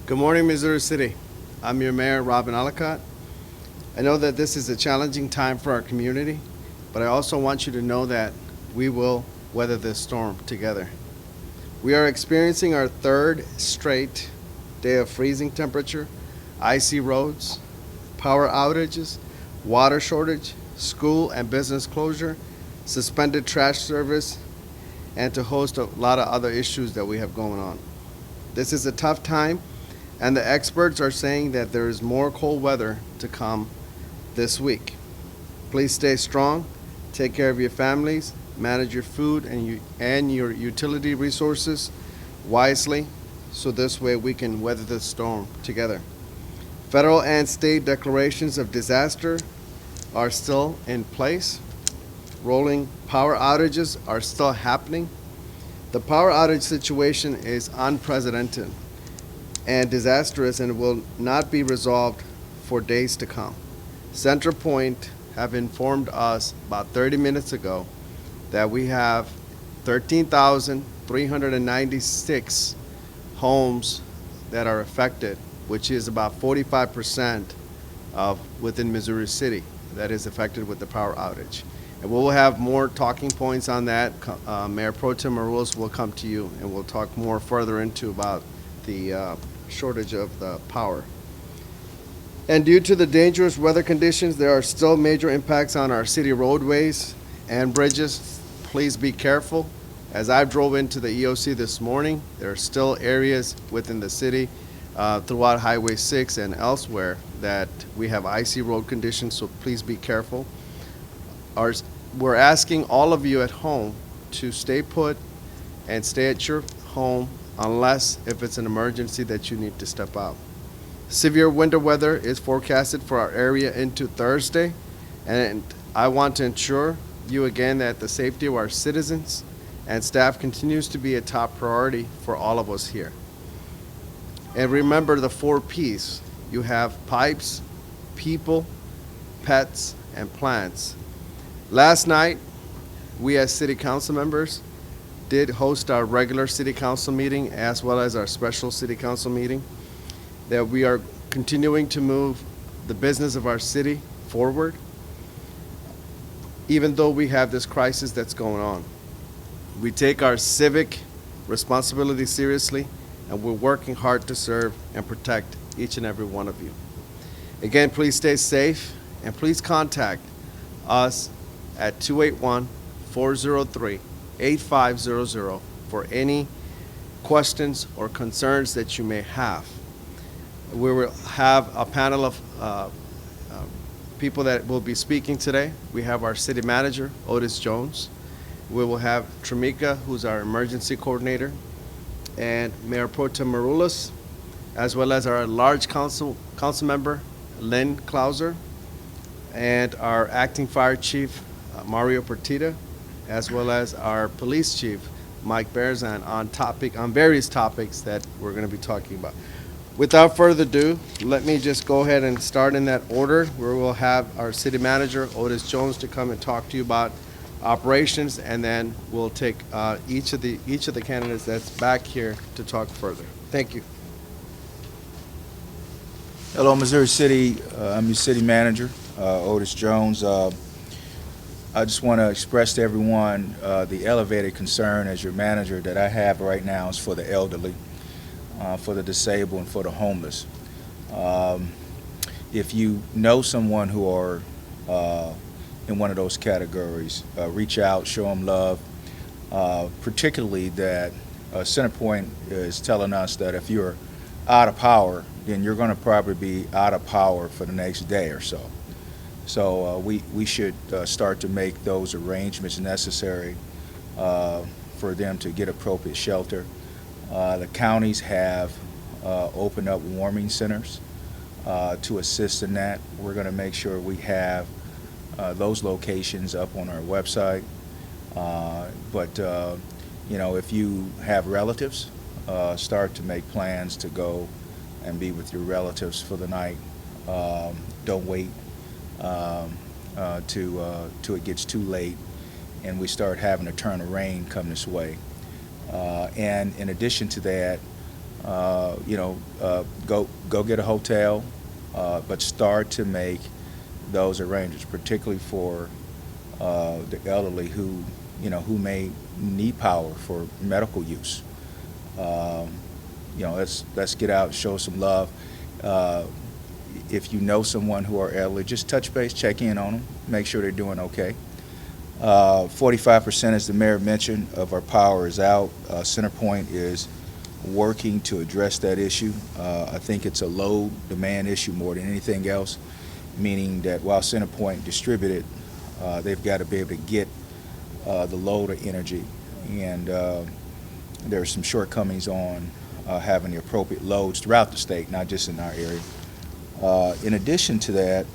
Good morning, Missouri City. I'm your mayor, Robin Alacott. I know that this is a challenging time for our community, but I also want you to know that we will weather this storm together. We are experiencing our third straight day of freezing temperature, icy roads, power outages, water shortage, school and business closure, suspended trash service, and to host a lot of other issues that we have going on. This is a tough time, and the experts are saying that there is more cold weather to come this week. Please stay strong, take care of your families, manage your food and your utility resources wisely, so this way we can weather the storm together. Federal and state declarations of disaster are still in place. Rolling power outages are still happening. The power outage situation is unprecedented and disastrous and will not be resolved for days to come. CenterPoint have informed us about 30 minutes ago that we have 13,396 homes that are affected, which is about 45% of within Missouri City that is affected with the power outage. And we'll have more talking points on that. Mayor Pro Tem Marulis will come to you and we'll talk more further into about the shortage of the power. And due to the dangerous weather conditions, there are still major impacts on our city roadways and bridges. Please be careful. As I drove into the EOC this morning, there are still areas within the city throughout Highway 6 and elsewhere that we have icy road conditions, so please be careful. We're asking all of you at home to stay put and stay at your home unless if it's an emergency that you need to step out. Severe winter weather is forecasted for our area into Thursday, and I want to ensure you again that the safety of our citizens and staff continues to be a top priority for all of us here. And remember the 4 P's. You have pipes, people, pets, and plants. Last night, we as city council members did host our regular city council meeting as well as our special city council meeting, that we are continuing to move the business of our city forward, even though we have this crisis that's going on. We take our civic responsibility seriously, and we're working hard to serve and protect each and every one of you. Again, please stay safe, and please contact us at 281-403-8500 for any questions or concerns that you may have. We will have a panel of people that will be speaking today. We have our city manager, Otis Jones. We will have Tramika, who's our emergency coordinator, and Mayor Pro Tem Marulis, as well as our large council member, Lynn Clauser, and our acting fire chief, Mario Partita, as well as our police chief, Mike Barrison, on various topics that we're going to be talking about. Without further ado, let me just go ahead and start in that order, where we'll have our city manager, Otis Jones, to come and talk to you about operations, and then we'll take each of the candidates that's back here to talk further. Thank you. Hello, Missouri City. I'm your city manager, Otis Jones. I just want to express to everyone the elevated concern as your manager that I have right now is for the elderly, for the disabled, and for the homeless. If you know someone who are in one of those categories, reach out, show them love, particularly that CenterPoint is telling us that if you're out of power, then you're going to probably be out of power for the next day or so. So we should start to make those arrangements necessary for them to get appropriate shelter. The counties have opened up warming centers to assist in that. We're going to make sure we have those locations up on our website. But you know, if you have relatives, start to make plans to go and be with your relatives for the night. Don't wait till it gets too late and we start having a turn of rain come this way. And in addition to that, Go get a hotel, but start to make those arrangements, particularly for the elderly who may need power for medical use. Let's get out, show some love. If you know someone who are elderly, just touch base, check in on them, make sure they're doing okay. 45%, as the mayor mentioned, of our power is out. CenterPoint is working to address that issue. I think it's a load demand issue more than anything else, meaning that while CenterPoint distributed, they've got to be able to get the load of energy, and there are some shortcomings on having the appropriate loads throughout the state, not just in our area. In addition to that,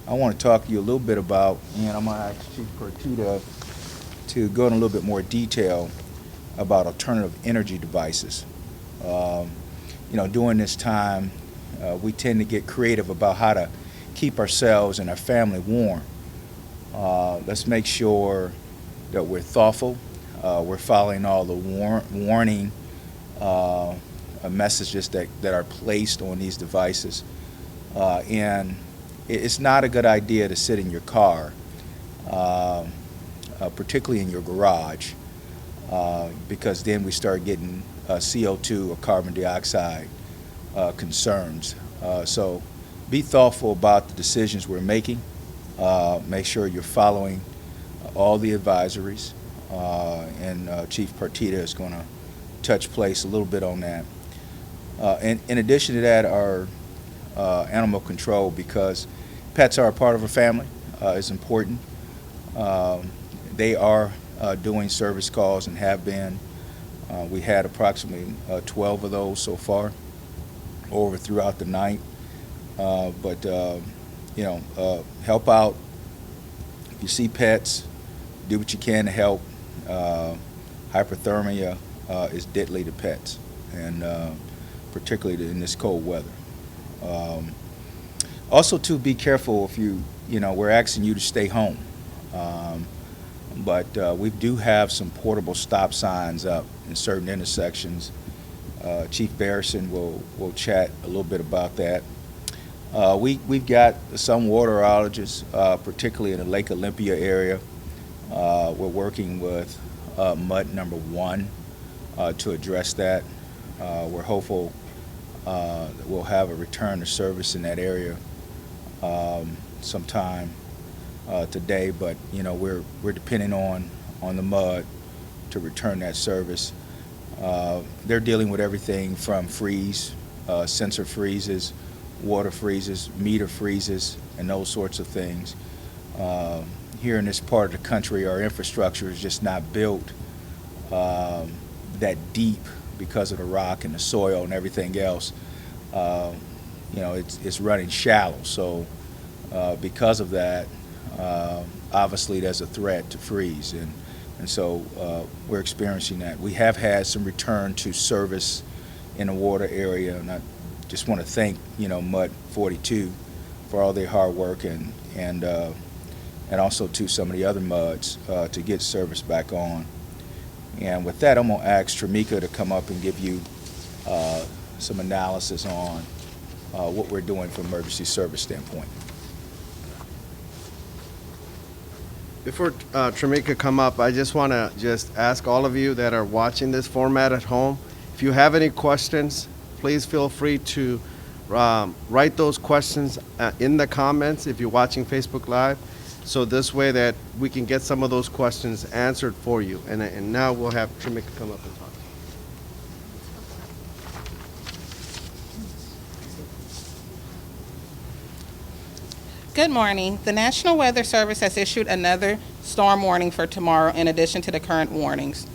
I want to talk to you a little bit about, and I'm going to ask Chief Pertita to go in a little bit more detail about alternative energy devices. During this time, we tend to get creative about how to keep ourselves and our family warm. Let's make sure that we're thoughtful, we're following all the warning messages that are placed on these devices. And it's not a good idea to sit in your car, particularly in your garage, because then we start getting CO2 or carbon dioxide concerns. So be thoughtful about the decisions we're making. Make sure you're following all the advisories, and Chief Pertita is going to touch place a little bit on that. And in addition to that, our animal control, because pets are a part of our family, is important. They are doing service calls and have been. We had approximately 12 of those so far over throughout the night. Help out. If you see pets, do what you can to help. Hypothermia is deadly to pets, and particularly in this cold weather. Also, to be careful if we're asking you to stay home, but we do have some portable stop signs up in certain intersections. Chief Barrison will chat a little bit about that. We've got some water outages, particularly in the Lake Olympia area. We're working with MUD number 1 to address that. We're hopeful that we'll have a return to service in that area sometime today, but we're depending on the MUD to return that service. They're dealing with everything from freeze, sensor freezes, water freezes, meter freezes, and those sorts of things. Here in this part of the country, our infrastructure is just not built that deep because of the rock and the soil and everything else. It's running shallow. So because of that, obviously there's a threat to freeze, and so we're experiencing that. We have had some return to service in the water area, and I just want to thank MUD 42 for all their hard work, and also to some of the other MUDs to get service back on. And with that, I'm going to ask Tramika to come up and give you some analysis on what we're doing from an emergency service standpoint. Before Tramika come up, I just want to ask all of you that are watching this format at home, if you have any questions, please feel free to write those questions in the comments if you're watching Facebook Live, so this way that we can get some of those questions answered for you. And now we'll have Tramika come up and talk. Good morning. The National Weather Service has issued another storm warning for tomorrow in addition to the current warnings.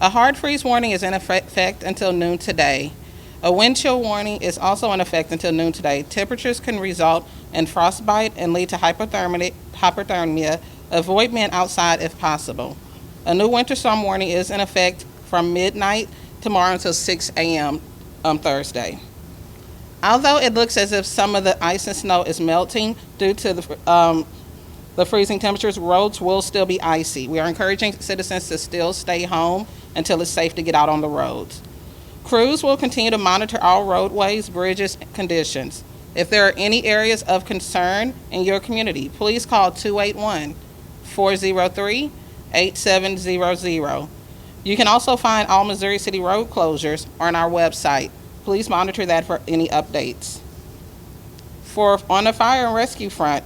A hard freeze warning is in effect until noon today. A wind chill warning is also in effect until noon today. Temperatures can result in frostbite and lead to hypothermia. Avoid being outside if possible. A new winter storm warning is in effect from midnight tomorrow until 6 a.m. on Thursday. Although it looks as if some of the ice and snow is melting due to the freezing temperatures, roads will still be icy. We are encouraging citizens to still stay home until it's safe to get out on the roads. Crews will continue to monitor all roadways, bridges, conditions. If there are any areas of concern in your community, please call 281-403-8700. You can also find all Missouri City road closures on our website. Please monitor that for any updates. On the fire and rescue front,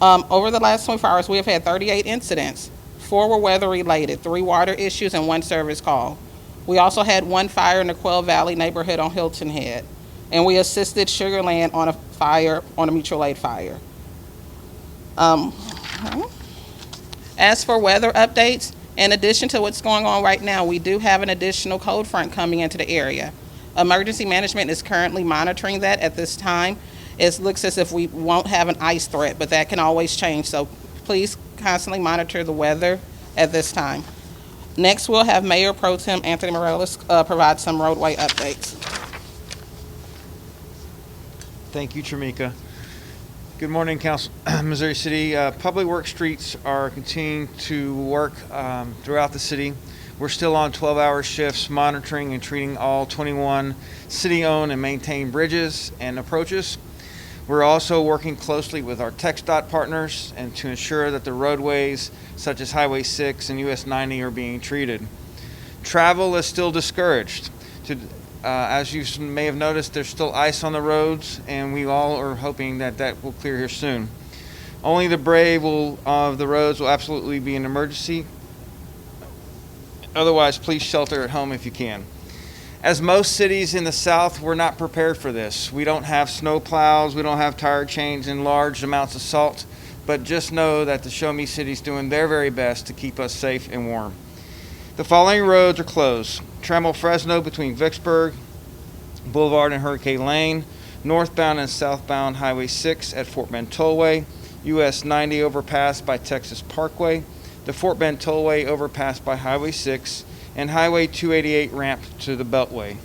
over the last 24 hours, we have had 38 incidents. 4 were weather-related, 3 water issues, and 1 service call. We also had 1 fire in the Quail Valley neighborhood on Hilton Head, and we assisted Sugar Land on a mutual aid fire. As for weather updates, in addition to what's going on right now, we do have an additional cold front coming into the area. Emergency management is currently monitoring that at this time. It looks as if we won't have an ice threat, but that can always change, so please constantly monitor the weather at this time. Next, we'll have Mayor Pro Tem Anthony Morales provide some roadway updates. Thank you, Tramika. Good morning, Council. Missouri City Public Works streets are continuing to work throughout the city. We're still on 12-hour shifts monitoring and treating all 21 city-owned and maintained bridges and approaches. We're also working closely with our TxDOT partners and to ensure that the roadways such as Highway 6 and US 90 are being treated. Travel is still discouraged. As you may have noticed, there's still ice on the roads, and we all are hoping that that will clear here soon. Only the brave of the roads will absolutely be an emergency. Otherwise, please shelter at home if you can. As most cities in the South, we're not prepared for this. We don't have snow plows, we don't have tire chains and large amounts of salt, but just know that the Show Me City is doing their very best to keep us safe and warm. The following roads are closed: Trammell Fresno between Vicksburg Boulevard and Hurricane Lane, northbound and southbound Highway 6 at Fort Bend Tollway, US 90 overpass by Texas Parkway, the Fort Bend Tollway overpass by Highway 6, and Highway 288 ramp to the Beltway.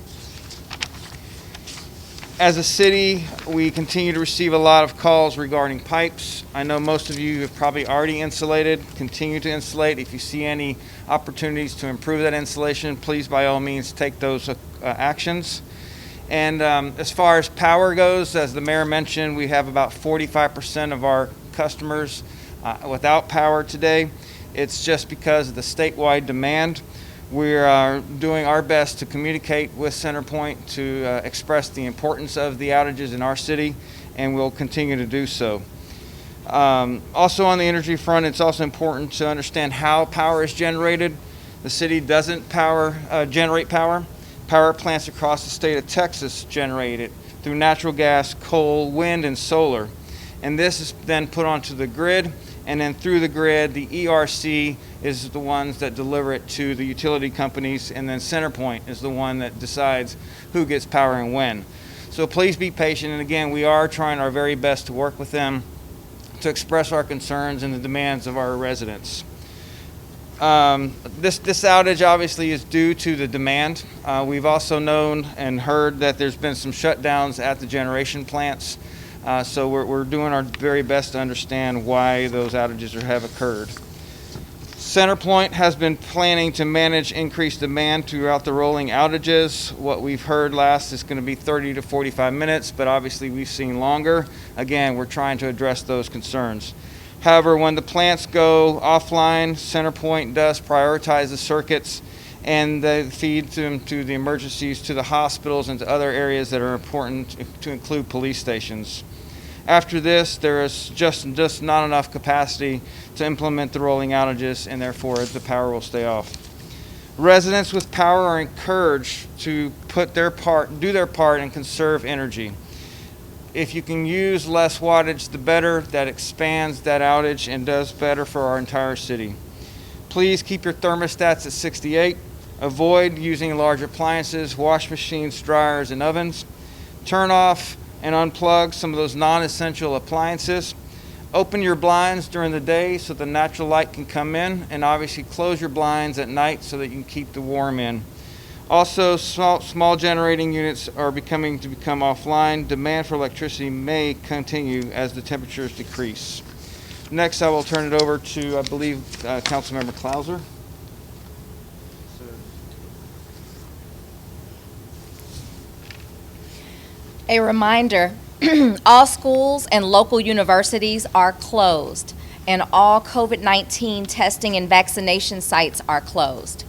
As a city, we continue to receive a lot of calls regarding pipes. I know most of you have probably already insulated. Continue to insulate. If you see any opportunities to improve that insulation, please by all means take those actions. And as far as power goes, as the mayor mentioned, we have about 45% of our customers without power today. It's just because of the statewide demand. We are doing our best to communicate with CenterPoint to express the importance of the outages in our city, and we'll continue to do so. Also on the energy front, it's also important to understand how power is generated. The city doesn't generate power. Power plants across the state of Texas generate it through natural gas, coal, wind, and solar. And this is then put onto the grid, and then through the grid, the ERC is the ones that deliver it to the utility companies, and then CenterPoint is the one that decides who gets power and when. So please be patient, and again, we are trying our very best to work with them to express our concerns and the demands of our residents. This outage obviously is due to the demand. We've also known and heard that there's been some shutdowns at the generation plants. So we're doing our very best to understand why those outages have occurred. CenterPoint has been planning to manage increased demand throughout the rolling outages. What we've heard last is going to be 30 to 45 minutes, but obviously we've seen longer. Again, we're trying to address those concerns. However, when the plants go offline, CenterPoint does prioritize the circuits and they feed them to the emergencies, to the hospitals, and to other areas that are important, to include police stations. After this, there is just not enough capacity to implement the rolling outages, and therefore the power will stay off. Residents with power are encouraged to do their part and conserve energy. If you can use less wattage, the better. That expands that outage and does better for our entire city. Please keep your thermostats at 68. Avoid using large appliances, wash machines, dryers, and ovens. Turn off and unplug some of those non-essential appliances. Open your blinds during the day so the natural light can come in, and obviously close your blinds at night so that you can keep the warm in. Also, small generating units are become offline. Demand for electricity may continue as the temperatures decrease. Next, I will turn it over to, I believe, Councilmember Klauser. A reminder, all schools and local universities are closed, and all COVID-19 testing and vaccination sites are closed.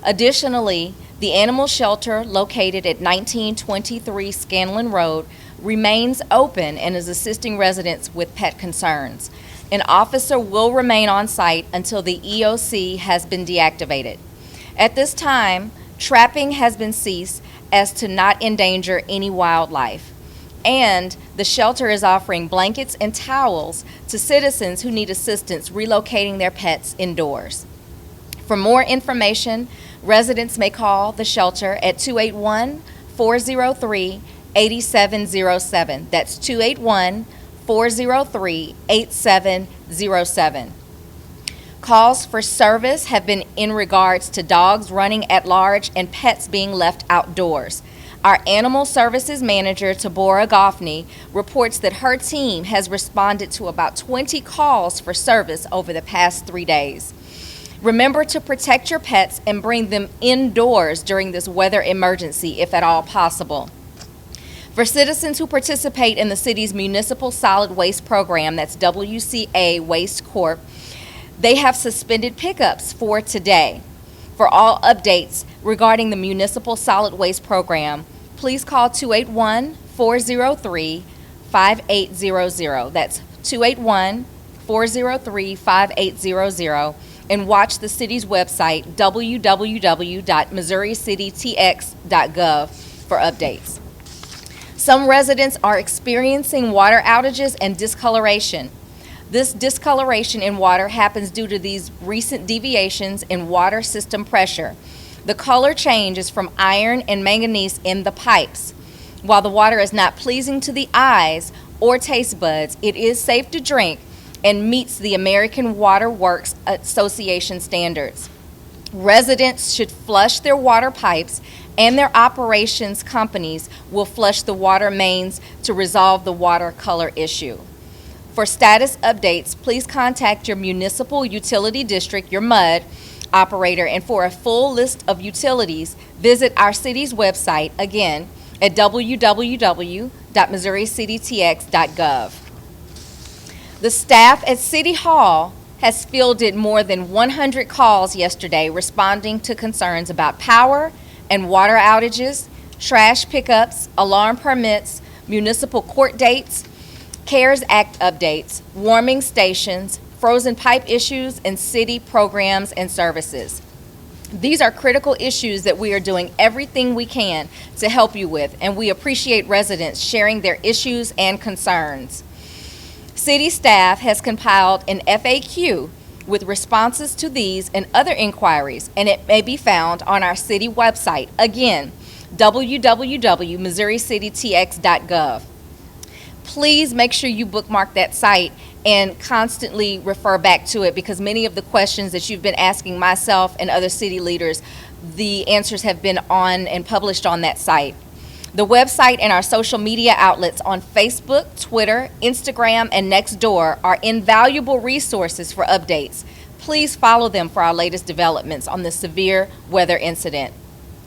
Additionally, the animal shelter located at 1923 Scanlon Road remains open and is assisting residents with pet concerns. An officer will remain on site until the EOC has been deactivated. At this time, trapping has been ceased as to not endanger any wildlife. And the shelter is offering blankets and towels to citizens who need assistance relocating their pets indoors. For more information, residents may call the shelter at 281-403-8707. That's 281-403-8707. Calls for service have been in regards to dogs running at large and pets being left outdoors. Our Animal Services Manager, Tabora Goffney, reports that her team has responded to about 20 calls for service over the past 3 days. Remember to protect your pets and bring them indoors during this weather emergency, if at all possible. For citizens who participate in the city's Municipal Solid Waste Program, that's WCA Waste Corp., they have suspended pickups for today. For all updates regarding the Municipal Solid Waste Program, please call 281-403-5800. That's 281-403-5800, and watch the city's website, www.missouricitytx.gov, for updates. Some residents are experiencing water outages and discoloration. This discoloration in water happens due to these recent deviations in water system pressure. The color change is from iron and manganese in the pipes. While the water is not pleasing to the eyes or taste buds, it is safe to drink and meets the American Water Works Association standards. Residents should flush their water pipes, and their operations companies will flush the water mains to resolve the water color issue. For status updates, please contact your municipal utility district, your MUD, operator, and for a full list of utilities, visit our city's website, again, at www.missouricitytx.gov. The staff at City Hall has fielded more than 100 calls yesterday responding to concerns about power and water outages, trash pickups, alarm permits, municipal court dates, CARES Act updates, warming stations, frozen pipe issues, and city programs and services. These are critical issues that we are doing everything we can to help you with, and we appreciate residents sharing their issues and concerns. City staff has compiled an FAQ with responses to these and other inquiries, and it may be found on our city website, again, www.missouricitytx.gov. Please make sure you bookmark that site and constantly refer back to it, because many of the questions that you've been asking myself and other city leaders, the answers have been on and published on that site. The website and our social media outlets on Facebook, Twitter, Instagram, and Nextdoor are invaluable resources for updates. Please follow them for our latest developments on the severe weather incident.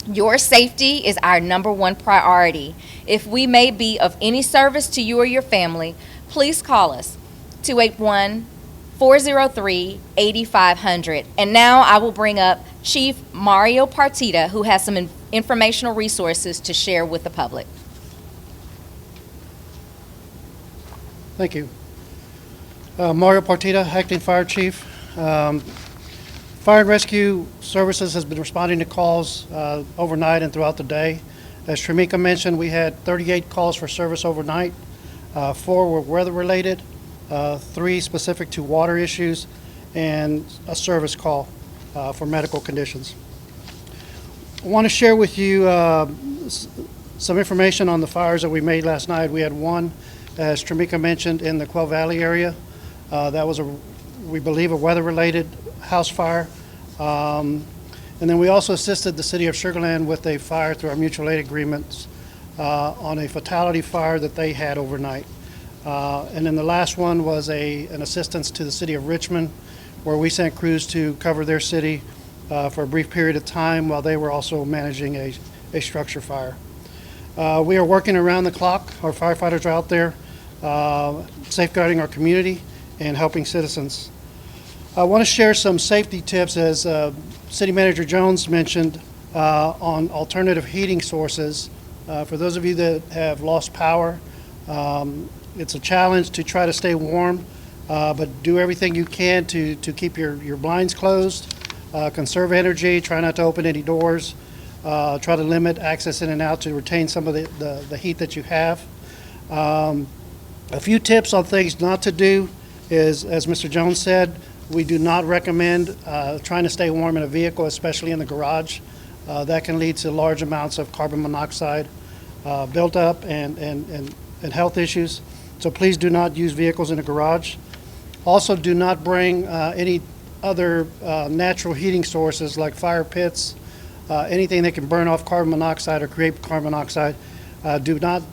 Your safety is our #1 priority. If we may be of any service to you or your family, please call us, 281-403-8500. And now I will bring up Chief Mario Partita, who has some informational resources to share with the public. Thank you. Mario Partita, Acting Fire Chief. Fire and Rescue Services has been responding to calls overnight and throughout the day. As Tramika mentioned, we had 38 calls for service overnight. 4 were weather-related, 3 specific to water issues, and a service call for medical conditions. I want to share with you some information on the fires that we made last night. We had one, as Tramika mentioned, in the Quail Valley area. That was, we believe, a weather-related house fire. And then we also assisted the city of Sugar Land with a fire through our mutual aid agreements on a fatality fire that they had overnight. And then the last one was an assistance to the city of Richmond, where we sent crews to cover their city for a brief period of time while they were also managing a structure fire. We are working around the clock. Our firefighters are out there safeguarding our community and helping citizens. I want to share some safety tips, as City Manager Jones mentioned, on alternative heating sources. For those of you that have lost power, it's a challenge to try to stay warm, but do everything you can to keep your blinds closed, conserve energy, try not to open any doors, try to limit access in and out to retain some of the heat that you have. A few tips on things not to do is, as Mr. Jones said, we do not recommend trying to stay warm in a vehicle, especially in the garage. That can lead to large amounts of carbon monoxide built up and health issues. So please do not use vehicles in a garage. Also, do not bring any other natural heating sources like fire pits, anything that can burn off carbon monoxide or create carbon monoxide.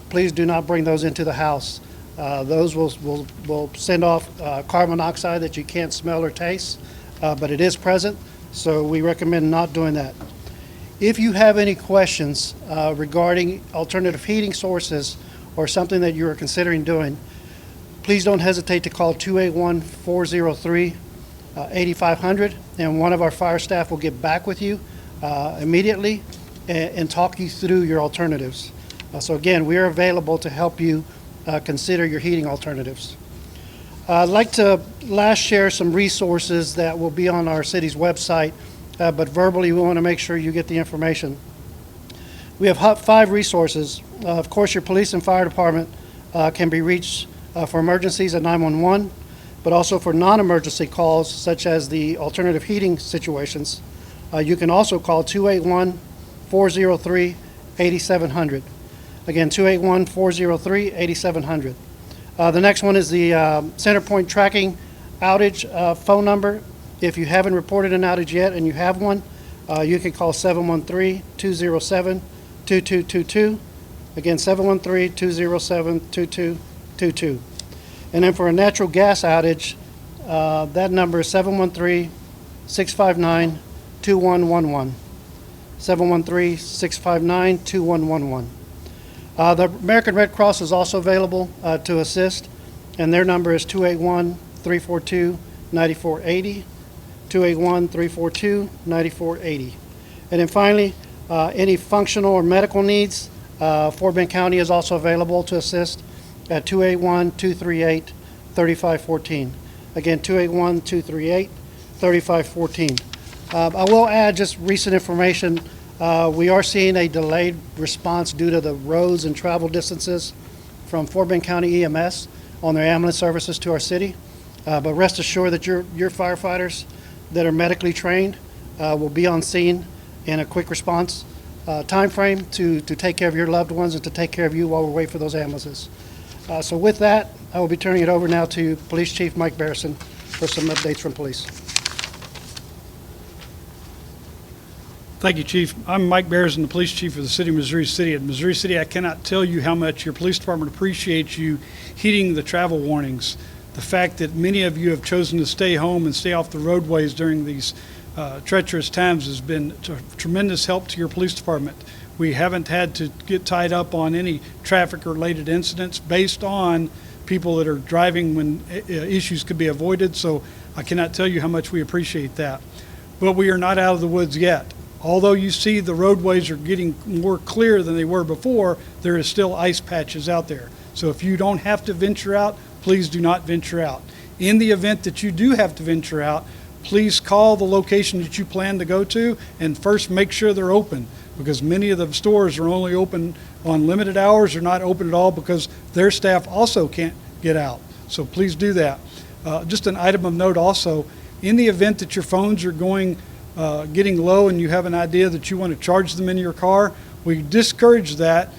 Please do not bring those into the house. Those will send off carbon monoxide that you can't smell or taste, but it is present, so we recommend not doing that. If you have any questions regarding alternative heating sources or something that you are considering doing, please don't hesitate to call 281-403-8500, and one of our fire staff will get back with you immediately and talk you through your alternatives. So again, we are available to help you consider your heating alternatives. I'd like to last share some resources that will be on our city's website, but verbally we want to make sure you get the information. We have 5 resources. Of course, your police and fire department can be reached for emergencies at 911, but also for non-emergency calls such as the alternative heating situations. You can also call 281-403-8700. Again, 281-403-8700. The next one is the CenterPoint tracking outage phone number. If you haven't reported an outage yet and you have one, you can call 713-207-2222. Again, 713-207-2222. And then for a natural gas outage, that number is 713-659-2111. 713-659-2111. The American Red Cross is also available to assist, and their number is 281-342-9480, 281-342-9480. And then finally, any functional or medical needs, Fort Bend County is also available to assist at 281-238-3514. Again, 281-238-3514. I will add just recent information. We are seeing a delayed response due to the roads and travel distances from Fort Bend County EMS on their ambulance services to our city. But rest assured that your firefighters that are medically trained will be on scene in a quick response time frame to take care of your loved ones and to take care of you while we wait for those ambulances. So with that, I will be turning it over now to Police Chief Mike Barrison for some updates from police. Thank you, Chief. I'm Mike Barrison, the Police Chief of the City of Missouri City. At Missouri City, I cannot tell you how much your police department appreciates you heeding the travel warnings. The fact that many of you have chosen to stay home and stay off the roadways during these treacherous times has been a tremendous help to your police department. We haven't had to get tied up on any traffic-related incidents based on people that are driving when issues could be avoided, so I cannot tell you how much we appreciate that. But we are not out of the woods yet. Although you see the roadways are getting more clear than they were before, there is still ice patches out there. So if you don't have to venture out, please do not venture out. In the event that you do have to venture out, please call the location that you plan to go to and first make sure they're open, because many of the stores are only open on limited hours or not open at all because their staff also can't get out. So please do that. Just an item of note also, in the event that your phones are getting low and you have an idea that you want to charge them in your car, we discourage that.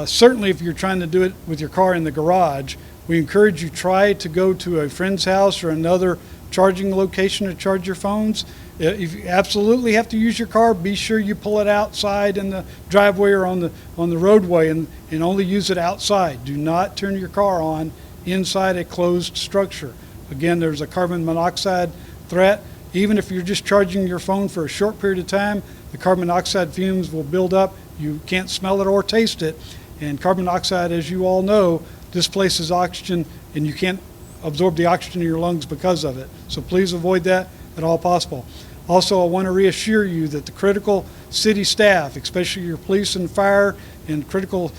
Certainly if you're trying to do it with your car in the garage, we encourage you try to go to a friend's house or another charging location to charge your phones. If you absolutely have to use your car, be sure you pull it outside in the driveway or on the roadway and only use it outside. Do not turn your car on inside a closed structure. Again, there's a carbon monoxide threat. Even if you're just charging your phone for a short period of time, the carbon monoxide fumes will build up. You can't smell it or taste it. And carbon monoxide, as you all know, displaces oxygen, and you can't absorb the oxygen in your lungs because of it. So please avoid that at all possible. Also, I want to reassure you that the critical city staff, especially your police and fire and critical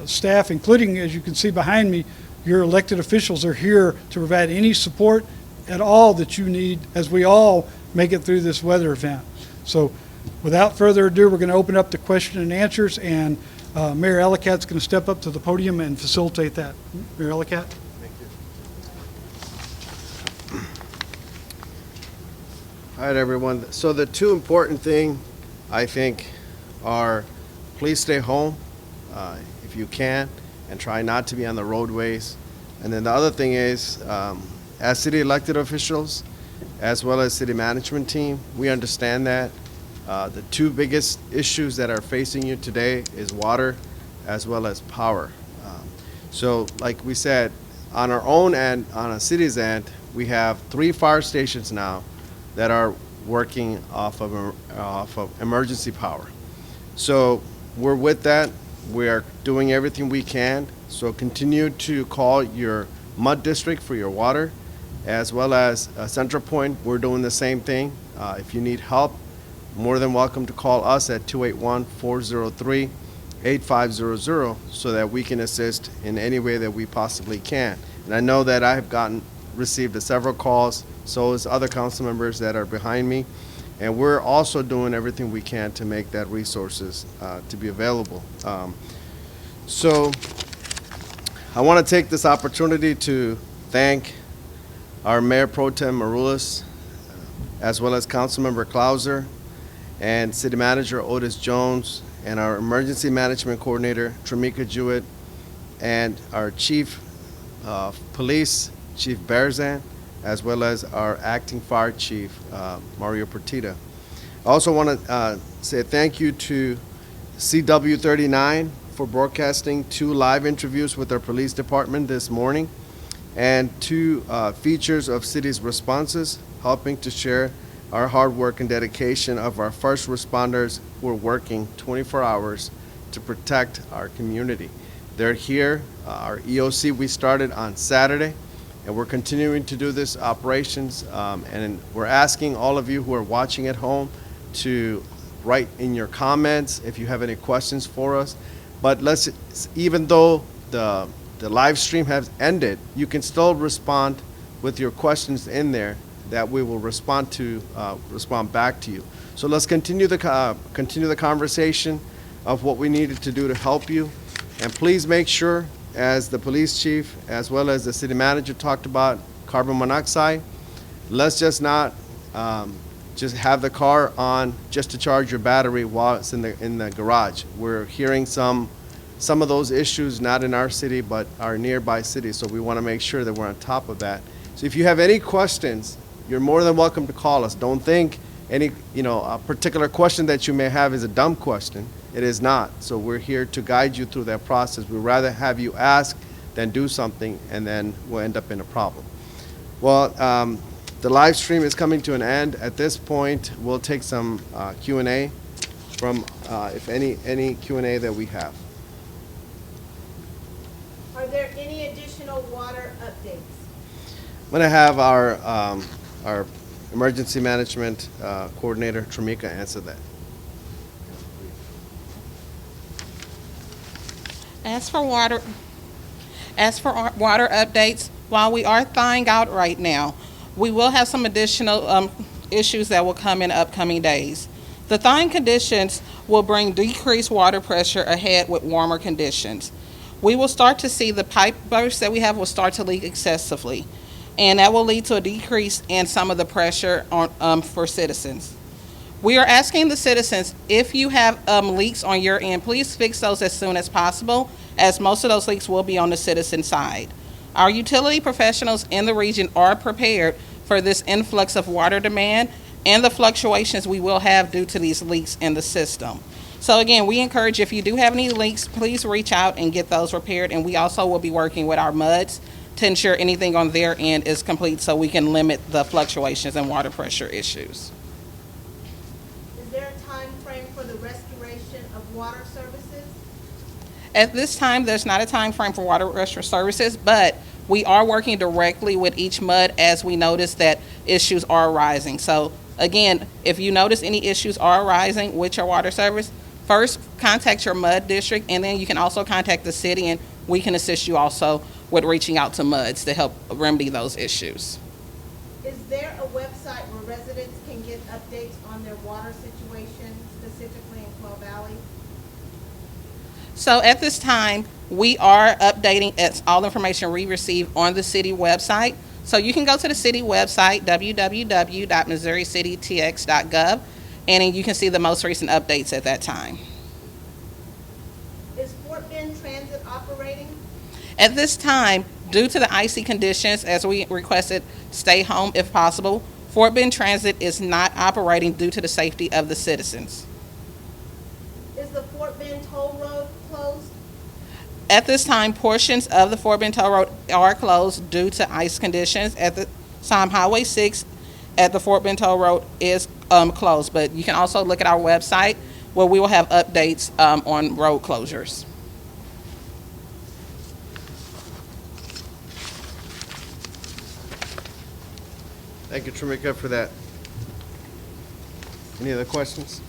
staff, including, as you can see behind me, your elected officials are here to provide any support at all that you need as we all make it through this weather event. So without further ado, we're going to open up the question and answers, and Mayor Ellicott's going to step up to the podium and facilitate that. Mayor Ellicott? All right, everyone. So the two important things, I think, are please stay home if you can, and try not to be on the roadways. And then the other thing is, as city elected officials, as well as city management team, we understand that the two biggest issues that are facing you today is water as well as power. So like we said, on our own end, on a city's end, we have 3 fire stations now that are working off of emergency power. So we're with that. We are doing everything we can. So continue to call your mud district for your water, as well as Central Point. We're doing the same thing. If you need help, more than welcome to call us at 281-403-8500 so that we can assist in any way that we possibly can. And I know that I have received several calls, so as other council members that are behind me, and we're also doing everything we can to make that resources to be available. So I want to take this opportunity to thank our Mayor Pro Tem Maroulis, as well as Councilmember Clauser, and City Manager Otis Jones, and our Emergency Management Coordinator Tramika Jewett, and our Chief of Police, Chief Barrison, as well as our Acting Fire Chief, Mario Partida. I also want to say thank you to CW39 for broadcasting 2 live interviews with our police department this morning, and 2 features of city's responses, helping to share our hard work and dedication of our first responders who are working 24 hours to protect our community. They're here. Our EOC we started on Saturday, and we're continuing to do this operations, and we're asking all of you who are watching at home to write in your comments if you have any questions for us. But even though the live stream has ended, you can still respond with your questions in there that we will respond back to you. So let's continue the conversation of what we needed to do to help you. And please make sure, as the police chief as well as the city manager talked about carbon monoxide, let's just not just have the car on just to charge your battery while it's in the garage. We're hearing some of those issues, not in our city, but our nearby cities. So we want to make sure that we're on top of that. So if you have any questions, you're more than welcome to call us. Don't think a particular question that you may have is a dumb question. It is not. So we're here to guide you through that process. We'd rather have you ask than do something, and then we'll end up in a problem. Well, the live stream is coming to an end. At this point, we'll take some Q&A from, if any Q&A that we have. Are there any additional water updates? I'm going to have our emergency management coordinator, Tramika, answer that. As for water updates, while we are thawing out right now, we will have some additional issues that will come in upcoming days. The thawing conditions will bring decreased water pressure ahead with warmer conditions. We will start to see the pipe bursts that we have will start to leak excessively, and that will lead to a decrease in some of the pressure for citizens. We are asking the citizens, if you have leaks on your end, please fix those as soon as possible, as most of those leaks will be on the citizen side. Our utility professionals in the region are prepared for this influx of water demand and the fluctuations we will have due to these leaks in the system. So again, we encourage, if you do have any leaks, please reach out and get those repaired, and we also will be working with our MUDs to ensure anything on their end is complete so we can limit the fluctuations and water pressure issues. Is there a time frame for the restoration of water services? At this time, there's not a time frame for water rescue services, but we are working directly with each MUD as we notice that issues are arising. So again, if you notice any issues are arising with your water service, first contact your MUD district, and then you can also contact the city, and we can assist you also with reaching out to MUDs to help remedy those issues. Is there a website where residents can get updates on their water situation, specifically in Quail Valley? So at this time, we are updating all the information we receive on the city website. So you can go to the city website, www.missouricitytx.gov, and then you can see the most recent updates at that time. Is Fort Bend Transit operating? At this time, due to the icy conditions, as we requested, stay home if possible, Fort Bend Transit is not operating due to the safety of the citizens. Is the Fort Bend Toll Road closed? At this time, portions of the Fort Bend Toll Road are closed due to ice conditions. At the time, Highway 6 at the Fort Bend Toll Road is closed, but you can also look at our website where we will have updates on road closures. Thank you, Tramika, for that. Any other questions?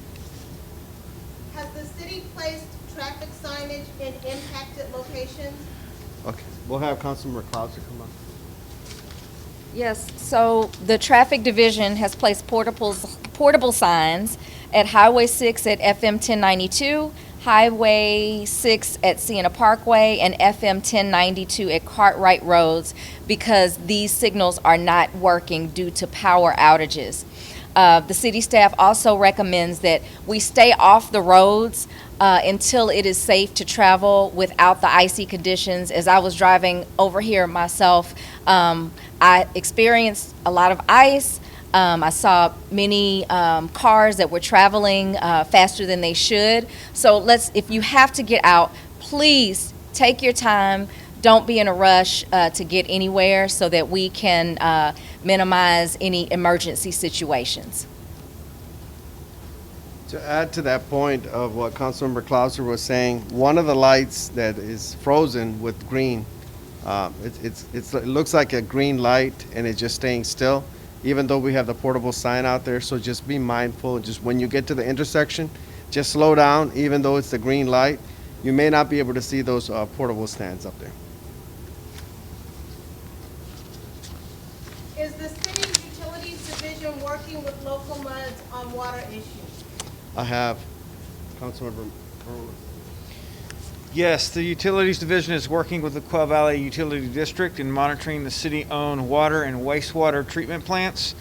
Has the city placed traffic signage in impacted locations? Okay, we'll have Councilmember Clouser come up. Yes, so the traffic division has placed portable signs at Highway 6 at FM 1092, Highway 6 at Sienna Parkway, and FM 1092 at Cartwright Roads because these signals are not working due to power outages. The city staff also recommends that we stay off the roads until it is safe to travel without the icy conditions. As I was driving over here myself, I experienced a lot of ice. I saw many cars that were traveling faster than they should. So if you have to get out, please take your time. Don't be in a rush to get anywhere so that we can minimize any emergency situations. To add to that point of what Councilmember Clouser was saying, one of the lights that is frozen with green, it looks like a green light and it's just staying still, even though we have the portable sign out there. So just be mindful. Just when you get to the intersection, just slow down. Even though it's the green light, you may not be able to see those portable stands up there. Is the city's utilities division working with local MUDs on water issues? I have Councilmember Merlin. Yes, the Utilities Division is working with the Quail Valley Utility District in monitoring the city-owned water and wastewater treatment plants.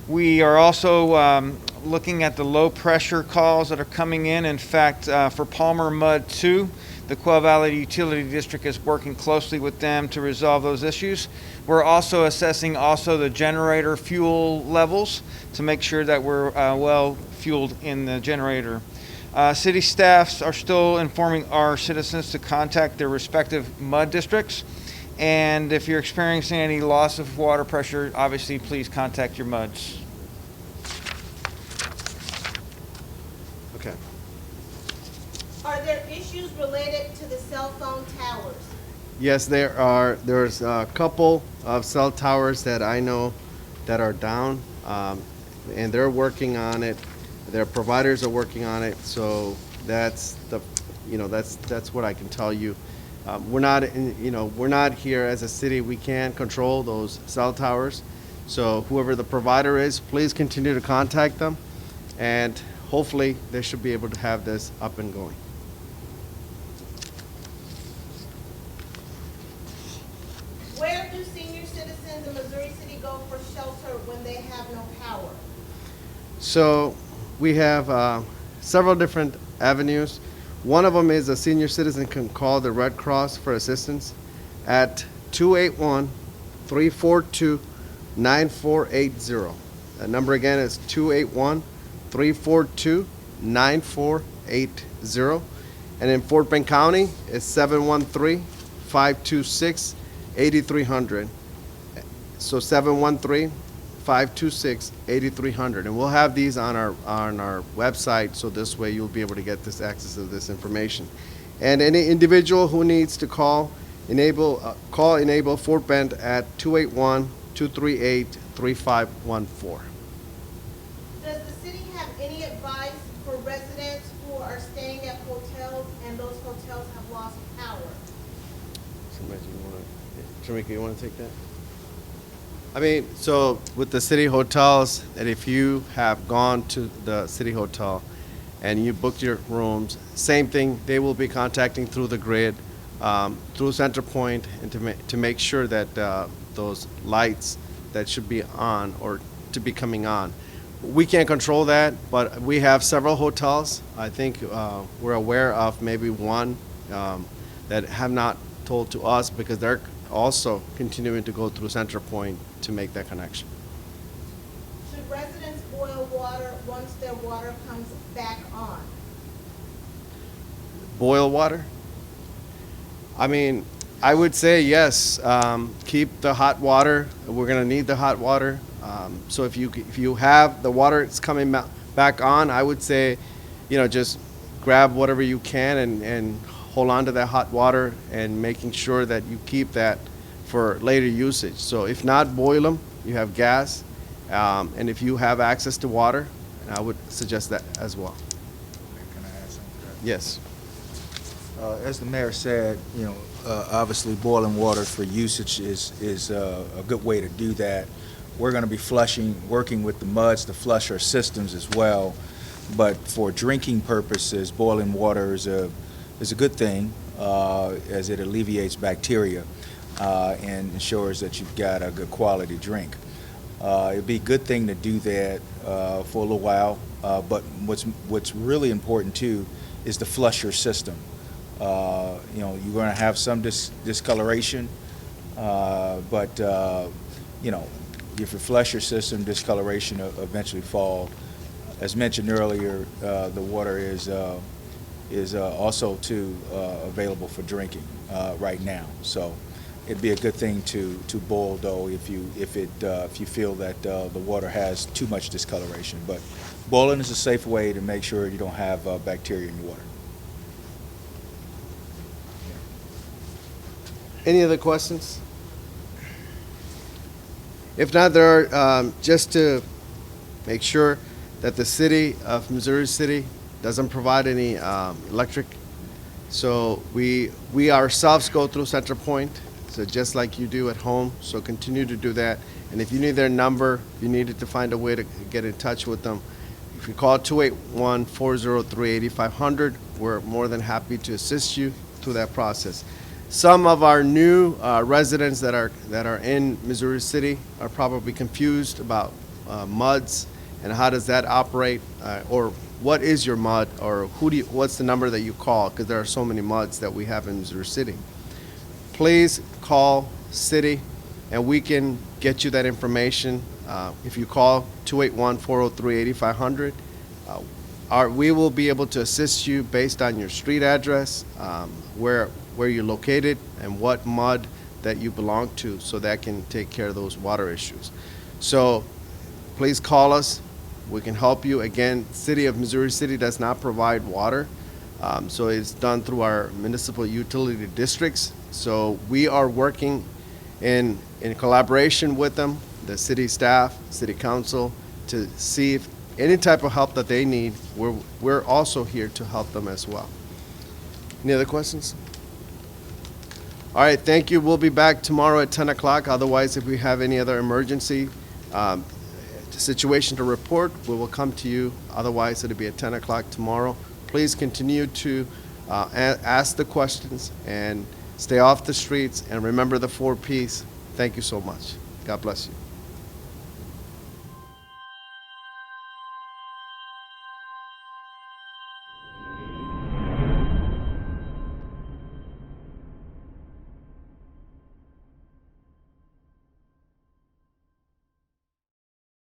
We are also looking at the low-pressure calls that are coming in. In fact, for Palmer Mud 2, the Quail Valley Utility District is working closely with them to resolve those issues. We're also assessing the generator fuel levels to make sure that we're well fueled in the generator. City staffs are still informing our citizens to contact their respective MUD districts. And if you're experiencing any loss of water pressure, obviously please contact your MUDs. Okay. Are there issues related to the cell phone towers? Yes, there are. There's a couple of cell towers that I know that are down, and they're working on it. Their providers are working on it. So that's that's what I can tell you. We're not here as a city. We can't control those cell towers. So whoever the provider is, please continue to contact them, and hopefully they should be able to have this up and going. Where do senior citizens in Missouri City go for shelter when they have no power? So we have several different avenues. One of them is a senior citizen can call the Red Cross for assistance at 281-342-9480. That number again is 281-342-9480. And in Fort Bend County, it's 713-526-8300. So 713-526-8300. And we'll have these on our website, so this way you'll be able to get this access to this information. And any individual who needs to call Enable Fort Bend at 281-238-3514. Does the city have any advice for residents who are staying at hotels and those hotels have lost power? Shamika, you want to take that? I mean, so with the city hotels, that if you have gone to the city hotel and you booked your rooms, same thing, they will be contacting through the grid, through CenterPoint, and to make sure that those lights that should be on or to be coming on. We can't control that, but we have several hotels. I think we're aware of maybe one that have not told to us because they're also continuing to go through CenterPoint to make that connection. Should residents boil water once their water comes back on? Boil water? I mean, I would say yes. Keep the hot water. We're going to need the hot water. So if you have the water it's coming back on, I would say, just grab whatever you can and hold on to that hot water and making sure that you keep that for later usage. So if not, boil them. You have gas, and if you have access to water, I would suggest that as well. Can I add something to that? Yes. As the mayor said, obviously boiling water for usage is a good way to do that. We're going to be working with the MUDs to flush our systems as well. But for drinking purposes, boiling water is a good thing as it alleviates bacteria and ensures that you've got a good quality drink. It'd be a good thing to do that for a little while. But what's really important too is to flush your system. You're going to have some discoloration, but if you flush your system, discoloration will eventually fall. As mentioned earlier, the water is also too available for drinking right now. So it'd be a good thing to boil though if you feel that the water has too much discoloration. But boiling is a safe way to make sure you don't have bacteria in your water. Any other questions? If not, there are, just to make sure that the city of Missouri City doesn't provide any electric. So we ourselves go through CenterPoint, so just like you do at home. So continue to do that. And if you need their number, you needed to find a way to get in touch with them. If you call 281-403-8500, we're more than happy to assist you through that process. Some of our new residents that are in Missouri City are probably confused about MUDs and how does that operate, or what is your MUD, or what's the number that you call, because there are so many MUDs that we have in Missouri City. Please call city, and we can get you that information. If you call 281-403-8500, we will be able to assist you based on your street address, where you're located, and what MUD that you belong to, so that can take care of those water issues. So please call us. We can help you. Again, City of Missouri City does not provide water, so it's done through our municipal utility districts. So we are working in collaboration with them, the city staff, city council, to see if any type of help that they need, we're also here to help them as well. Any other questions? All right, thank you. We'll be back tomorrow at 10 o'clock. Otherwise, if we have any other emergency situation to report, we will come to you. Otherwise, it'll be at 10 o'clock tomorrow. Please continue to ask the questions and stay off the streets, and remember the 4 Ps. Thank you so much. God bless you.